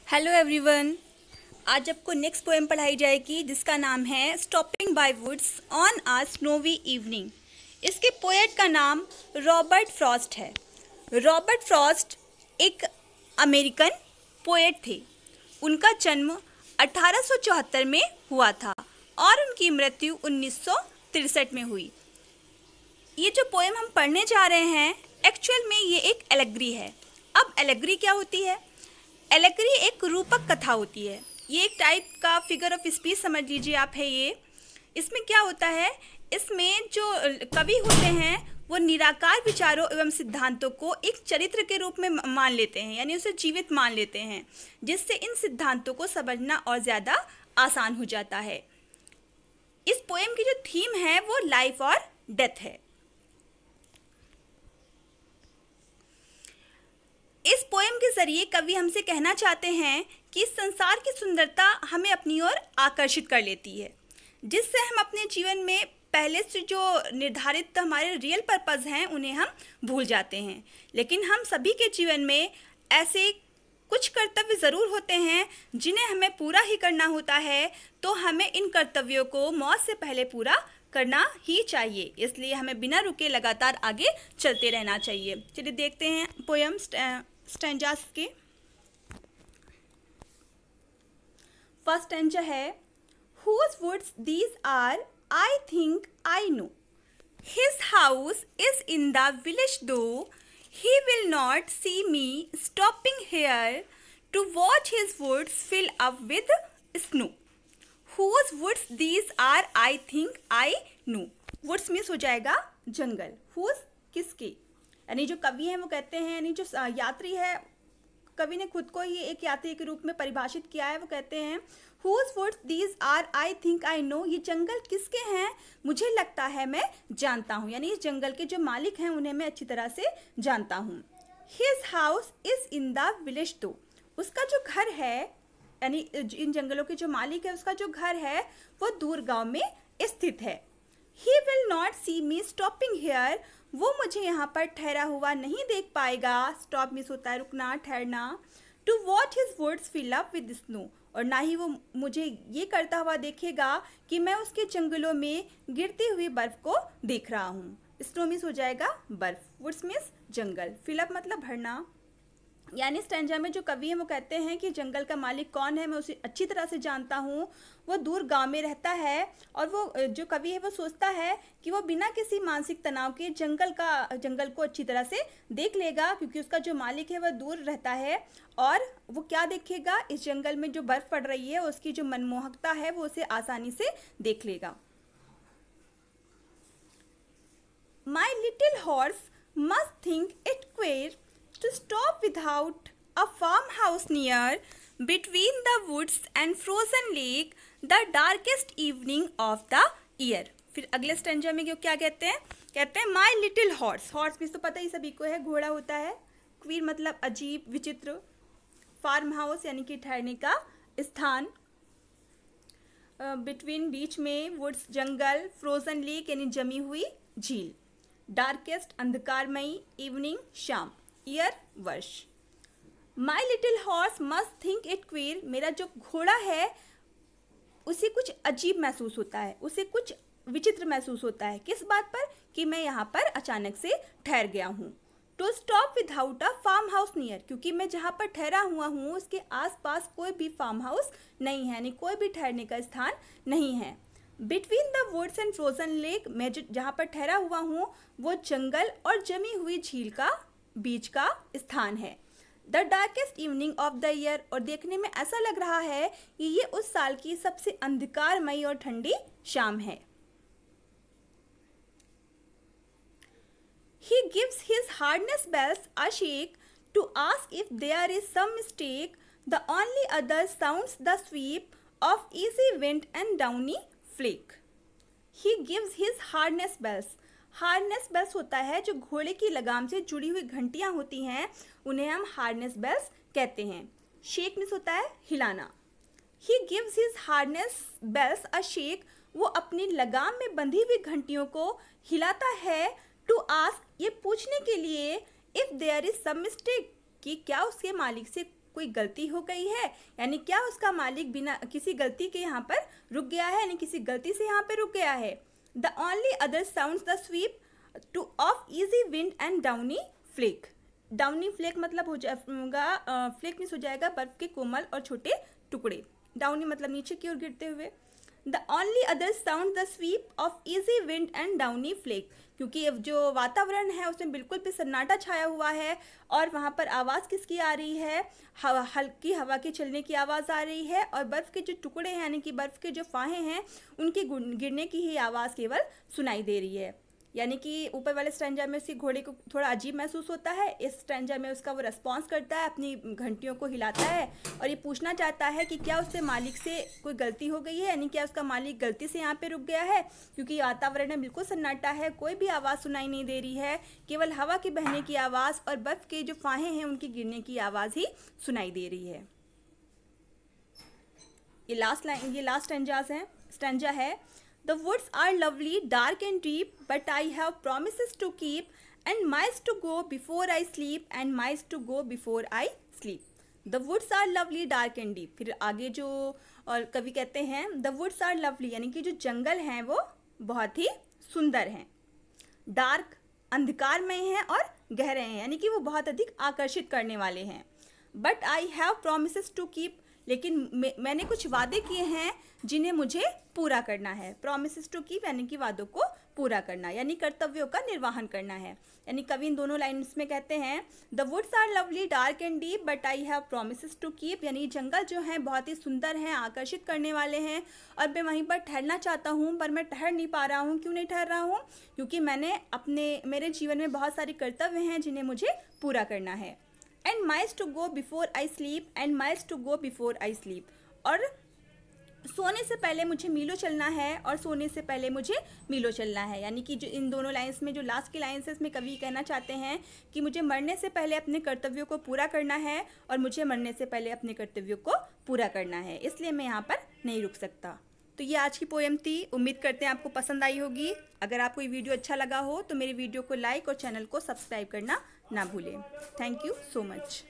Hello everyone. आज आपको next poem पढ़ाई जाएगी जिसका नाम है stopping by woods on a snowy evening. इसके पोएट का नाम रॉबर्ट फ्रॉस्ट है। रॉबर्ट फ्रॉस्ट एक अमेरिकन पोएट थे। उनका जन्म 1874 में हुआ था और उनकी मृत्यु 1963 में हुई। ये जो पोएम हम पढ़ने जा रहे हैं एक्चुअल में ये एक एलेगरी है। अब एलेगरी क्या होती है? एलेगरी एक रूपक कथा होती है। ये एक टाइप का फिगर ऑफ स्पीच समझ लीजिए आप है ये। इसमें क्या होता है, इसमें जो कवि होते हैं वो निराकार विचारों एवं सिद्धांतों को एक चरित्र के रूप में मान लेते हैं, यानी उसे जीवित मान लेते हैं, जिससे इन सिद्धांतों को समझना और ज़्यादा आसान हो जाता है। इस पोएम की जो थीम है वो लाइफ और डेथ है। इस पोएम के जरिए कवि हमसे कहना चाहते हैं कि इस संसार की सुंदरता हमें अपनी ओर आकर्षित कर लेती है, जिससे हम अपने जीवन में पहले से जो निर्धारित हमारे रियल पर्पस हैं उन्हें हम भूल जाते हैं। लेकिन हम सभी के जीवन में ऐसे कुछ कर्तव्य ज़रूर होते हैं जिन्हें हमें पूरा ही करना होता है, तो हमें इन कर्तव्यों को मौत से पहले पूरा करना ही चाहिए। इसलिए हमें बिना रुके लगातार आगे चलते रहना चाहिए। चलिए देखते हैं पोएम स्टैंजास के। फर्स्ट स्टैंजा है, Whose woods these are, I think I know. His house is in the village though, he will not see me stopping here to watch his woods fill up with snow. Whose woods these are, I think I know. Woods miss हो जाएगा जंगल। Whose किसके, यानी जो कवि हैं वो कहते हैं, यानी जो यात्री है, कवि ने खुद को ही एक यात्री के रूप में परिभाषित किया है। वो कहते हैं Whose woods these are, I think I know. ये जंगल किसके हैं मुझे लगता है मैं जानता हूँ, यानी इस जंगल के जो मालिक हैं उन्हें मैं अच्छी तरह से जानता हूँ। His house is in the village though. उसका जो घर है, यानी इन जंगलों के जो मालिक है उसका जो घर है वो दूर गांव में स्थित है। He will not see me stopping here. वो मुझे यहाँ पर ठहरा हुआ नहीं देख पाएगा। स्टॉप मिस होता है रुकना, ठहरना। To watch his woods fill up with snow. और ना ही वो मुझे ये करता हुआ देखेगा कि मैं उसके जंगलों में गिरती हुई बर्फ को देख रहा हूँ। स्नो मिस हो जाएगा बर्फ, वुड्स मिस जंगल, फिल अप मतलब भरना। यानी स्टैंजा में जो कवि है वो कहते हैं कि जंगल का मालिक कौन है मैं उसे अच्छी तरह से जानता हूँ। वो दूर गांव में रहता है और वो जो कवि है वो सोचता है कि वो बिना किसी मानसिक तनाव के जंगल को अच्छी तरह से देख लेगा, क्योंकि उसका जो मालिक है वह दूर रहता है। और वो क्या देखेगा, इस जंगल में जो बर्फ पड़ रही है उसकी जो मनमोहकता है वो उसे आसानी से देख लेगा। My little horse must think it queer to stop without a farmhouse near, between the woods and frozen lake, the darkest evening of the year. फिर अगले स्टैंजा में क्या कहते हैं? कहते हैं my little horse. हॉर्स भी तो पता ही सभी को है, घोड़ा होता है। क्वीर मतलब अजीब, विचित्र। फार्म हाउस यानी कि ठहरने का स्थान। बिटवीन बीच में, वुड्स जंगल, फ्रोजन लेक यानी जमी हुई झील, डार्केस्ट अंधकारमयी, इवनिंग शाम, ईयर वर्ष। My little horse must think it queer, मेरा जो घोड़ा है उसे कुछ अजीब महसूस होता है, उसे कुछ विचित्र महसूस होता है। किस बात पर? कि मैं यहाँ पर अचानक से ठहर गया हूँ। To stop without a farm house near, क्योंकि मैं जहाँ पर ठहरा हुआ हूँ उसके आसपास कोई भी फार्म हाउस नहीं है, यानी कोई भी ठहरने का स्थान नहीं है। Between the woods and frozen lake, मैं जहाँ पर ठहरा हुआ हूँ वो जंगल और जमी हुई झील का बीच का स्थान है। The darkest evening of the year, और देखने में ऐसा लग रहा है कि ये उस साल की सबसे अंधकारमयी और ठंडी शाम है। He gives his harness bells a shake to ask if there is some mistake. The only other sounds the sweep of easy wind and downy flake. He gives his harness bells. Harness bells होता है जो घोड़े की लगाम से जुड़ी हुई घंटियां होती हैं, उन्हें हम हार्नेस बेल्स कहते हैं। शेक मिस होता है हिलाना। He gives his harness bells a shake. वो अपनी लगाम में बंधी हुई घंटियों को हिलाता है। टू आस्क, ये पूछने के लिए, if there is some mistake, कि क्या उसके मालिक से कोई गलती हो गई है, यानी क्या उसका मालिक बिना किसी गलती के यहाँ पर रुक गया है, यानी किसी गलती से यहाँ पे रुक गया है। The only other sounds the sweep to of easy wind and downy flake. Downy flake मतलब हो जाएगा, फ्लेक मीन्स हो जाएगा बर्फ के कोमल और छोटे टुकड़े। डाउनी मतलब नीचे की ओर गिरते हुए। The only other sound the sweep of easy wind and downy flake, क्योंकि जो वातावरण है उसमें बिल्कुल भी सन्नाटा छाया हुआ है और वहाँ पर आवाज़ किसकी आ रही है, हल्की हवा के चलने की आवाज़ आ रही है और बर्फ़ के जो टुकड़े हैं यानी कि बर्फ़ के जो फाहे हैं उनके गिरने की ही आवाज़ केवल सुनाई दे रही है। यानी कि ऊपर वाले स्टैंजा में उसके घोड़े को थोड़ा अजीब महसूस होता है, इस स्टैंजा में उसका वो रिस्पॉन्स करता है, अपनी घंटियों को हिलाता है और ये पूछना चाहता है कि क्या उससे मालिक से कोई गलती हो गई है, यानी क्या उसका मालिक गलती से यहाँ पे रुक गया है, क्योंकि वातावरण में बिल्कुल सन्नाटा है, कोई भी आवाज़ सुनाई नहीं दे रही है, केवल हवा के बहने की आवाज़ और बर्फ़ के जो फाहे हैं उनके गिरने की आवाज़ ही सुनाई दे रही है। ये लास्ट स्टैंजा है The woods are lovely, dark and deep, but I have promises to keep, and miles to go before I sleep, and miles to go before I sleep. The woods are lovely, dark and deep. फिर आगे जो और कवि कहते हैं The woods are lovely, यानी कि जो जंगल हैं वो बहुत ही सुंदर हैं। डार्क अंधकारमय हैं और गहरे हैं, यानी कि वो बहुत अधिक आकर्षित करने वाले हैं। But I have promises to keep, लेकिन मैंने कुछ वादे किए हैं जिन्हें मुझे पूरा करना है। प्रोमिसेस टू कीप यानी कि वादों को पूरा करना, यानी कर्तव्यों का निर्वहन करना है। यानी कवि इन दोनों लाइन्स में कहते हैं the woods are lovely, dark and deep, but I have promises to keep, यानी जंगल जो हैं बहुत ही सुंदर हैं, आकर्षित करने वाले हैं और मैं वहीं पर ठहरना चाहता हूँ पर मैं ठहर नहीं पा रहा हूँ। क्यों नहीं ठहर रहा हूँ? क्योंकि मेरे जीवन में बहुत सारे कर्तव्य हैं जिन्हें मुझे पूरा करना है। And miles to go before I sleep, and miles to go before I sleep, और सोने से पहले मुझे मीलों चलना है और सोने से पहले मुझे मीलों चलना है। यानी कि जो इन दोनों लाइंस में जो लास्ट की लाइंस है इसमें कवि कहना चाहते हैं कि मुझे मरने से पहले अपने कर्तव्यों को पूरा करना है और मुझे मरने से पहले अपने कर्तव्यों को पूरा करना है, इसलिए मैं यहाँ पर नहीं रुक सकता। तो ये आज की पोएम थी, उम्मीद करते हैं आपको पसंद आई होगी। अगर आपको ये वीडियो अच्छा लगा हो तो मेरे वीडियो को लाइक और चैनल को सब्सक्राइब करना ना भूलें। Thank you so much.